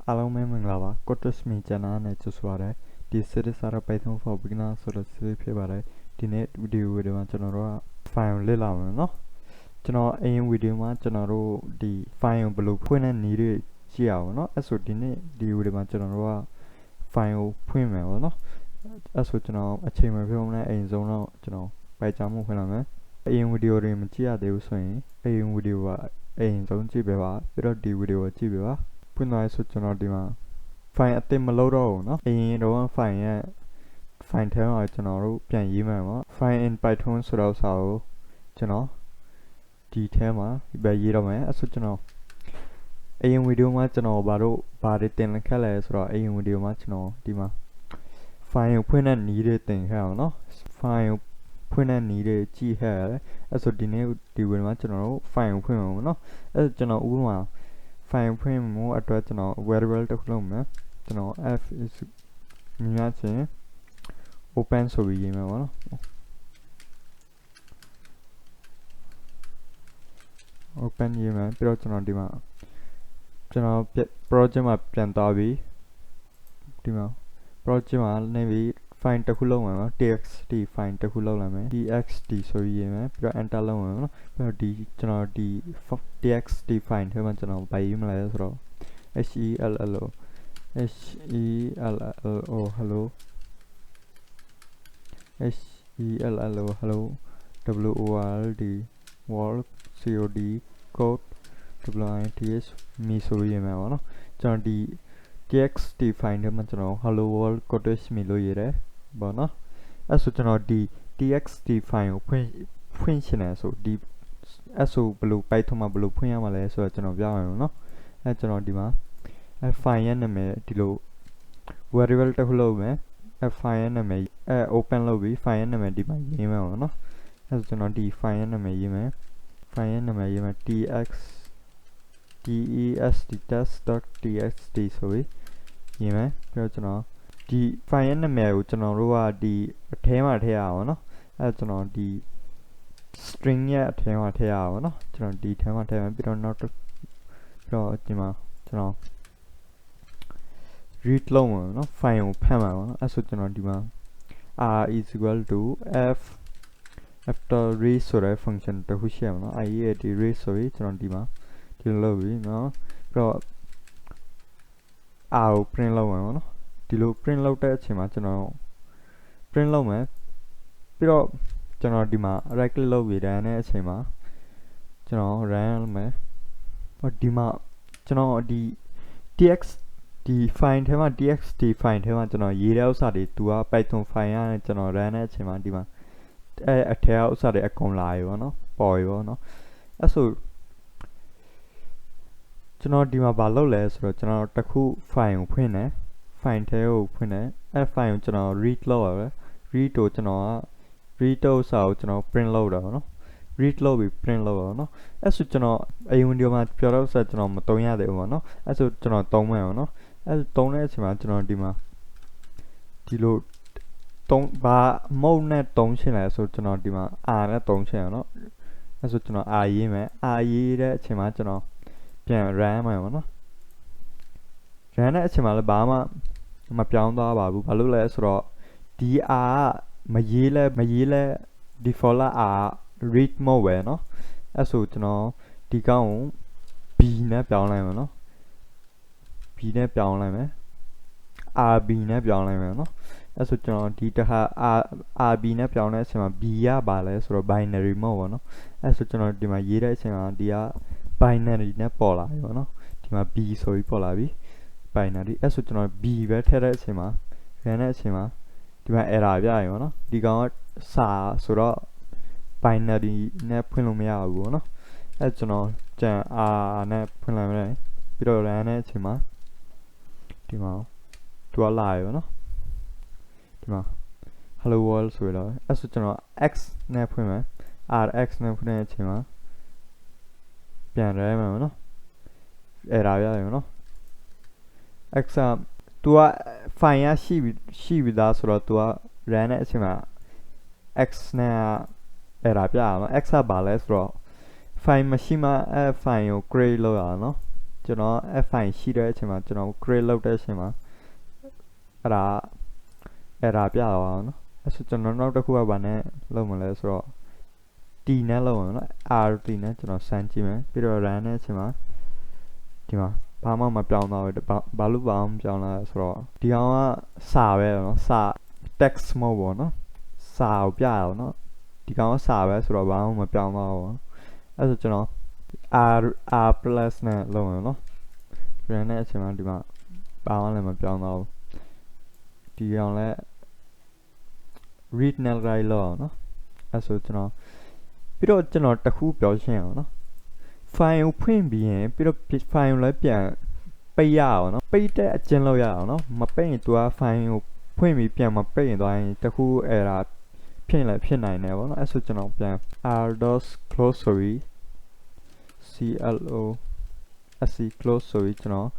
အားလုံးပဲမင်္ဂလာပါ Cottage Me channel နဲ့ကြိုဆိုပါရစေဒီ series ကတော့ Python for beginner ဆိုတဲ့ series ဖြစ်ပါတယ်ဒီနေ့ video မှာကျွန်တော်တို့က file ကိုလေ့လာမယ်เนาะကျွန်တော်အရင် video မှာကျွန်တော်တို့ဒီ file ကိုဘယ်လိုဖွင့်တဲ့နည်းတွေကြည့်အောင်เนาะအဲ့ဆိုဒီနေ့ဒီ video မှာကျွန်တော်တို့က file ကိုဖွင့်မယ်ပေါ့เนาะအဲ့ဆိုကျွန်တော်အချိန်မပြောမနဲ့အရင်ဆုံးတော့ကျွန်တော်ပိုက်ချမှုဖွင့်လာမယ်အရင် video တွေမကြည့်ရသေးဘူးဆိုရင်အရင် video ကအရင်ဆုံးကြည့်ပေးပါပြီးတော့ဒီ video ကိုကြည့်ပေးပါဖွင့်သွားဆိုကျွန်တော်ဒီမှာ file အသစ်မလုပ်တော့ဘူးเนาะအရင်တော့ file ရဲ့ file ထဲမှာကျွန်တော်တို့ပြန်ရေးမယ်ပေါ့ file in python ဆိုတော့စာကိုကျွန်တော်ဒီထဲမှာပဲရေးတော့မယ်အဲ့ဆိုကျွန်တော်အရင် video မှာကျွန်တော်ဘာတွေတင်လိုက်ခဲ့လဲဆိုတော့အရင် video မှာကျွန်တော်ဒီမှာ file ကိုဖွင့်တဲ့နည်းတွေတင်ခဲ့အောင်เนาะ file ကိုဖွင့်တဲ့နည်းတွေကြည့်ခဲ့ရတယ်အဲ့ဆိုဒီနေ့ဒီ video မှာကျွန်တော်တို့ file ကိုဖွင့်မှာပေါ့เนาะအဲ့ကျွန်တော်ဥပမာ file ဖွင့်မှုအတွက်ကျွန်တော် variable တစ်ခုလုပ်မယ်ကျွန်တော် f is မြင်ချင်း open ဆိုပြီးရေးမယ်ပေါ့နော် open ရေးမယ်ပြီးတော့ကျွန်တော်ဒီမှာကျွန်တော် project မှာပြန်သွားပြီးဒီမှာ project မှာနေပြီး file တစ်ခုလုပ်မယ်နော် txt file တစ်ခုလုပ်လိုက်မယ် txt ဆိုပြီးရေးမယ်ပြီးတော့ enter လုပ်မယ်နော်ပြီးတော့ဒီကျွန်တော်ဒီ txt file ထဲမှာကျွန်တော်ဘာရေးမလဲဆိုတော့ hello hello world code wits me ဆိုရေးမယ်ပေါ့နော်ကျွန်တော်ဒီ txt file ထဲမှာကျွန်တော် hello world code me လို့ရေးတယ်ပေါ့နော်အဲ့ဆိုကျွန်တော်ဒီ txt file ကိုဖွင့်ရှင်တယ်ဆိုဒီအဲ့ဆိုဘယ်လို Python မှာဘယ်လိုဖွင့်ရမှာလဲဆိုတော့ကျွန်တော်ပြရမယ်ပေါ့နော်အဲ့ကျွန်တော်ဒီမှာfile ရဲ့နာမည်ဒီလို variable တစ်ခုလုပ်မယ်file ရဲ့နာမည်open လုပ်ပြီး file ရဲ့နာမည်ဒီမှာရေးမယ်ပေါ့နော်အဲ့ဆိုကျွန်တော်ဒီ file ရဲ့နာမည်ရေးမယ် file ရဲ့နာမည်ရေးမယ် test.txt ဆိုပြီးရေးမယ်ပြီးတော့ကျွန်တော်ဒီ file ရဲ့နာမည်ကိုကျွန်တော်တို့ကဒီအထဲမှာထည့်ရအောင်နော်အဲ့ကျွန်တော်ဒီ string ရဲ့အထဲမှာထည့်ရအောင်နော်ကျွန်တော်ဒီထဲမှာထည့်မယ်ပြီးတော့နောက်ပြီးတော့ဒီမှာကျွန်တော် read လုပ်မယ်နော် file ကိုဖတ်မှာပေါ့နော်အဲ့ဆိုကျွန်တော်ဒီမှာ r is equal to f after read ဆိုတဲ့ function တစ်ခုရှိရမှာနော် i ရဲ့ဒီ read ဆိုပြီးကျွန်တော်ဒီမှာဒီလိုလုပ်ပြီးနော်ပြီးတော့ r ကို print လုပ်မယ်ပေါ့နော်ဒီလို print လုပ်တဲ့အချိန်မှာကျွန်တော် print လုပ်မယ်ပြီးတော့ကျွန်တော်ဒီမှာ right click လုပ်ပြီး run တဲ့အချိန်မှာကျွန်တော် run လုပ်မယ်ဟောဒီမှာကျွန်တော်ဒီ ဒီ file ထဲမှာ txt file ထဲမှာကျွန်တော်ရေးတဲ့ဥစ္စာတွေသူက python file နဲ့ကျွန်တော် run တဲ့အချိန်မှာဒီမှာအထက်ဥစ္စာတွေအကုန်လာပြီပေါ့နော်ပေါ်ပြီပေါ့နော်အဲ့ဆိုကျွန်တော်ဒီမှာဘာလုပ်လဲဆိုတော့ကျွန်တော်တစ်ခု file ကိုဖွင့်တယ် file ထဲကိုဖွင့်တယ်အဲ့ file ကိုကျွန်တော် read လုပ်ရပဲ read ကိုကျွန်တော်က read တော့စာကိုကျွန်တော် print လုပ်တာပေါ့နော် read လုပ်ပြီး print လုပ်ရအောင်နော်အဲ့ဆိုကျွန်တော်အရင် video မှာပြောတော့ဆိုကျွန်တော်မသုံးရသေးဘူးပေါ့နော်အဲ့ဆိုကျွန်တော်သုံးမယ်ပေါ့နော်အဲ့သုံးတဲ့အချိန်မှာကျွန်တော်ဒီမှာဒီလိုဘာ mode နဲ့သုံးချင်လဲဆိုကျွန်တော်ဒီမှာ r နဲ့သုံးချင်ရအောင်နော်အဲ့ဆိုကျွန်တော် r ရေးမယ် r ရေးတဲ့အချိန်မှာကျွန်တော်ပြန် run မယ်ပေါ့နော် run တဲ့အချိန်မှာလည်းဘာမှမပြောင်းသွားပါဘူးဘာလို့လဲဆိုတော့ဒီ r ကမရေးလဲ default r read mode ပဲเนาะအဲ့ဆိုကျွန်တော်ဒီကောင်ကို b နဲ့ပြောင်းလိုက်မယ်เนาะ b နဲ့ပြောင်းလိုက်မယ် rb နဲ့ပြောင်းလိုက်မယ်เนาะအဲ့ဆိုကျွန်တော်ဒီတစ်ခါ rb နဲ့ပြောင်းတဲ့အချိန်မှာ b ရပါလဲဆိုတော့ binary mode ပေါ့เนาะအဲ့ဆိုကျွန်တော်ဒီမှာရေးတဲ့အချိန်မှာဒီက binary နဲ့ပေါ်လာပြီပေါ့เนาะဒီမှာ b ဆိုပြီးပေါ်လာပြီ binary အဲ့ဆိုကျွန်တော် b ပဲထည့်တဲ့အချိန်မှာ run တဲ့အချိန်မှာဒီမှာ error ပြရပြီပေါ့เนาะဒီကောင်ကစာဆိုတော့binary နဲ့ဖွင့်လို့မရဘူးပေါ့နော်အဲ့ကျွန်တော်ကြံ r နဲ့ဖွင့်လိုက်မယ်ပြီးတော့ run တဲ့အချိန်မှာဒီမှာသူကလာပြီပေါ့နော်ဒီမှာ hello world ဆိုတော့အဲ့ဆိုကျွန်တော် x နဲ့ဖွင့်မယ် rx နဲ့ဖွင့်တဲ့အချိန်မှာပြန်ရဲမယ်ပေါ့နော် error ရတယ်ပေါ့နော် x ကသူက file ရရှိပြီးသားဆိုတော့သူက run တဲ့အချိန်မှာ x နဲ့error ပြရအောင် x ကဘာလဲဆိုတော့ file မရှိမှfile ကို create လုပ်ရအောင်เนาะ ကျွန်တော် F5 ရှိတဲ့အချိန်မှာကျွန်တော် create လုပ်တဲ့အချိန်မှာအဲ့ဒါ error ပြသွားအောင်နော်အဲ့ဆိုကျွန်တော်နောက်တစ်ခုကဘာနဲ့လုပ်မလဲဆိုတော့ T နဲ့လုပ်အောင်နော် RT နဲ့ကျွန်တော်စမ်းကြည့်မယ်ပြီးတော့ run တဲ့အချိန်မှာဒီမှာဘာမှမပြောင်းတော့ဘူးဘာလို့ဘာမှမပြောင်းလာဆိုတော့ဒီကောင်ကစာပဲနော်စာ text mode ပေါ့နော်စာကိုပြရအောင်နော်ဒီကောင်ကစာပဲဆိုတော့ဘာမှမပြောင်းတော့ဘူးအဲ့ဆိုကျွန်တော် R plus နဲ့လုပ်မယ်နော် run တဲ့အချိန်မှာဒီမှာဘာမှလည်းမပြောင်းတော့ဘူးဒီကောင်လည်း read နဲ့ write လုပ်အောင်နော်အဲ့ဆိုကျွန်တော်ပြီးတော့ကျွန်တော်တစ်ခုပြောရှင်းအောင်နော် file ကိုဖွင့်ပြီးရင်ပြီးတော့ file ကိုလည်းပြန်ပိတ်ရအောင်နော်ပိတ်တဲ့အကျဉ်းလုပ်ရအောင်နော်မပိတ်ရင် तू က file ကိုဖွင့်ပြီးပြန်မပိတ်ရင်သွားရင်တစ်ခု error ဖြစ်လည်းဖြစ်နိုင်တယ်ဗောနော်အဲ့ဆိုကျွန်တော်ပြန် r.close ဆိုပြီး close ဆိုပြီးကျွန်တော်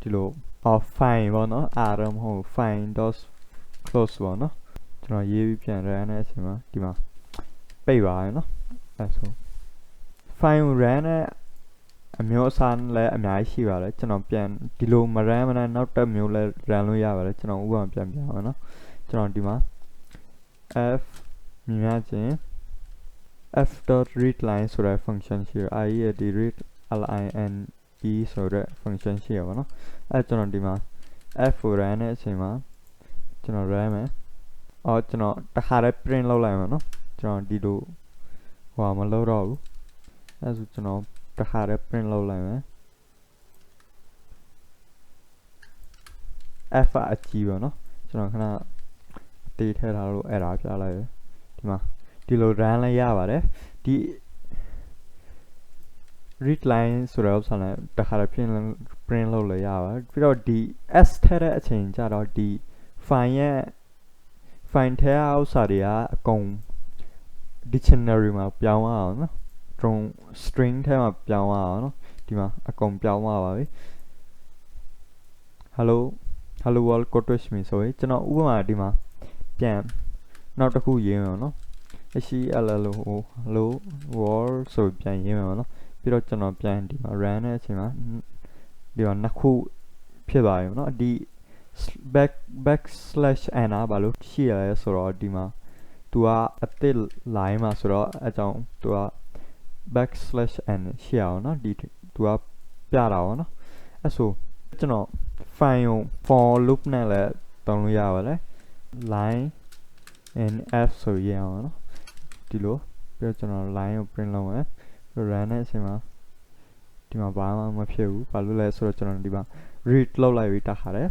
ဒီလို file ဗောနော် r မဟုတ် file.close ဗောနော်ကျွန်တော်ရေးပြီးပြန် run တဲ့အချိန်မှာဒီမှာပိတ်ပါရနော်အဲ့ဆို file run နဲ့အမျိုးအစားလည်းအများကြီးရှိပါတယ်ကျွန်တော်ပြန်ဒီလိုမ run မနဲ့နောက်တစ်မျိုးလည်း run လို့ရပါတယ်ကျွန်တော်ဥပမာပြန်ပြအောင်နော်ကျွန်တော်ဒီမှာ f မြင်ရခြင်း f.readline ဆိုတဲ့ function ရှိရ read line ဆိုတဲ့ function ရှိရပါတော့အဲ့ကျွန်တော်ဒီမှာ f ကို run တဲ့အချိန်မှာကျွန်တော် run မယ်ကျွန်တော်တစ်ခါတည်း print လုပ်လိုက်မှာနော်ကျွန်တော်ဒီလိုဟိုမလုပ်တော့ဘူးအဲ့ဆိုကျွန်တော်တစ်ခါတည်း print လုပ်လိုက်မယ် f အကြီးပါနော်ကျွန်တော်ခဏတေးထည့်ထားလို့ error ပြလိုက်ရဒီမှာဒီလို run လိုက်ရပါတယ်ဒီ read line ဆိုတဲ့ option နဲ့တစ်ခါတည်း print လုပ်လို့ရပါတယ်ပြီးတော့ဒီ s ထည့်တဲ့အချိန်ကျတော့ဒီ file ရဲ့ file ထဲကဥစ္စာတွေကအကုန် dictionary မှာပြောင်းအောင်နော် string ထဲမှာပြောင်းအောင်နော်ဒီမှာအကုန်ပြောင်းသွားပါပြီ hello world code wish me ဆိုရင်ကျွန်တော်ဥပမာဒီမှာပြန်နောက်တစ်ခုရေးမယ်နော် hello world ဆိုပြန်ရေးမယ်နော်ပြီးတော့ကျွန်တော်ပြန်ဒီမှာ run တဲ့အချိန်မှာဒီမှာနှစ်ခုဖြစ်သွားပြီနော်ဒီ backslash n ဘာလို့ရှိရလဲဆိုတော့ဒီမှာ तू ကအသစ် line မှာဆိုတော့အကြောင်း तू က backslash n ရှိအောင်နော်ဒီ तू ကပြတာပေါ့နော်အဲ့ဆိုကျွန်တော် file ကို for loop နဲ့လည်းတောင်းလို့ရပါတယ် line and f ဆိုရအောင်နော်ဒီလိုပြီးတော့ကျွန်တော် line ကို print လုပ်မယ်ပြီး run တဲ့အချိန်မှာဒီမှာဘာမှမဖြစ်ဘူးဘာလို့လဲဆိုတော့ကျွန်တော်ဒီမှာ read လုပ်လိုက်ပြီးတခါတယ်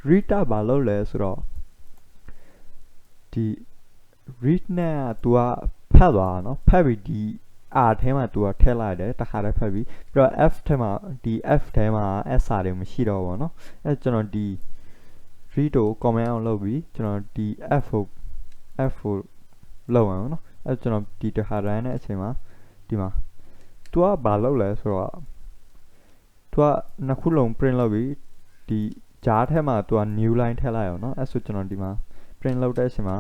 read ဘာလို့လဲဆိုတော့ဒီ read နဲ့ तू ကဖတ်သွားနော်ဖတ်ပြီးဒီ r ထဲမှာ तू ကထည့်လိုက်တယ်တခါတည်းဖတ်ပြီးပြီးတော့ f ထဲမှာဒီ f ထဲမှာ s တွေမရှိတော့ဘူးနော်အဲကျွန်တော်ဒီ read ကို comment အောင်လုပ်ပြီးကျွန်တော်ဒီ f ကိုလုပ်အောင်နော်အဲကျွန်တော်ဒီတခါ run တဲ့အချိန်မှာဒီမှာ तू ကဘာလုပ်လဲဆိုတော့ तू ကနှစ်ခုလုံး print လုပ်ပြီးဒီကြားထဲမှာ तू က new line ထည့်လိုက်အောင်နော်အဲဆိုကျွန်တော်ဒီမှာ print လုပ်တဲ့အချိန်မှာ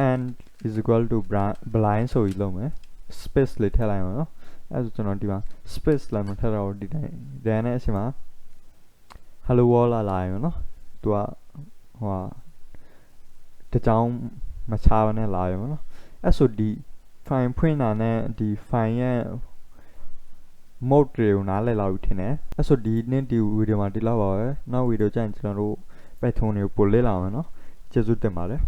and is equal to blind ဆိုပြီးလုပ်မယ် space လေးထည့်လိုက်အောင်နော်အဲဆိုကျွန်တော်ဒီမှာ space လည်းမထည့်တော့ဒီတိုင်း run တဲ့အချိန်မှာ hello world လာရအောင်နော် तू ကဟိုတကြောင်မချဘဲနဲ့လာရအောင်နော်အဲဆိုဒီ file ဖွင့်တာနဲ့ဒီ file ရဲ့ mode တွေကိုနားလည်လောက်ထင်တယ်အဲဆိုဒီနေ့ဒီ video မှာဒီလောက်ပါပဲနောက် video ကျရင်ကျွန်တော်တို့ Python တွေကိုပို့လေ့လာအောင်နော်ကျေးဇူးတင်ပါတယ်